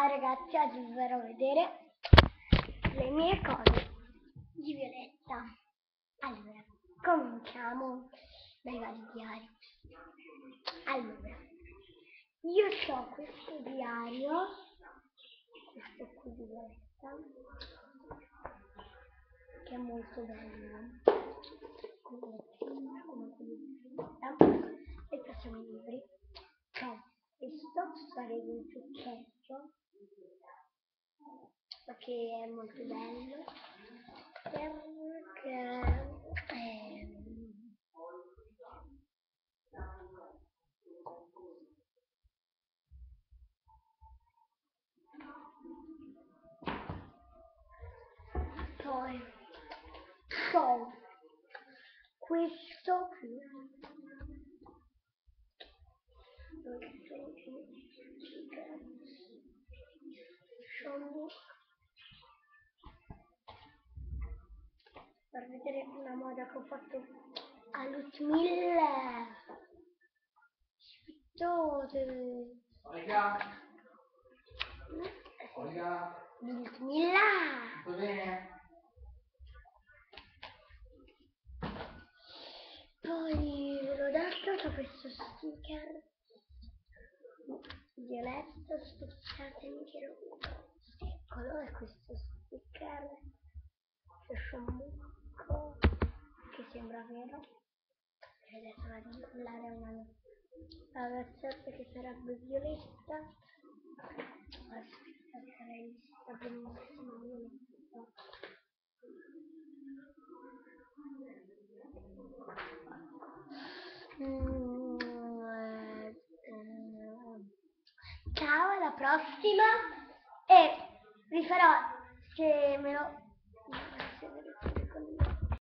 Ciao ragazzi, oggi vi farò vedere le mie cose di Violetta. Allora, cominciamo dai vari diari. Allora, io ho questo diario, questo qui di Violetta, che è molto bello, come quello di Violetta, e questi sono i libri. Questo storia di un zucchetto, che è molto bello perché poi questo qui per vedere una moda che ho fatto a Lutmilla. Olga, Lutmilla. tutto bene? Poi ve l'ho detto, c'ho questo sticker Violetta, scusatemi che lo eccolo, è questo sticker sciambucco che sembra vero, e adesso vado a incollare la racchetta che sarebbe Violetta. Aspetta, sarei sta benissimo Violetta. Ciao, alla prossima, e vi farò, se me lo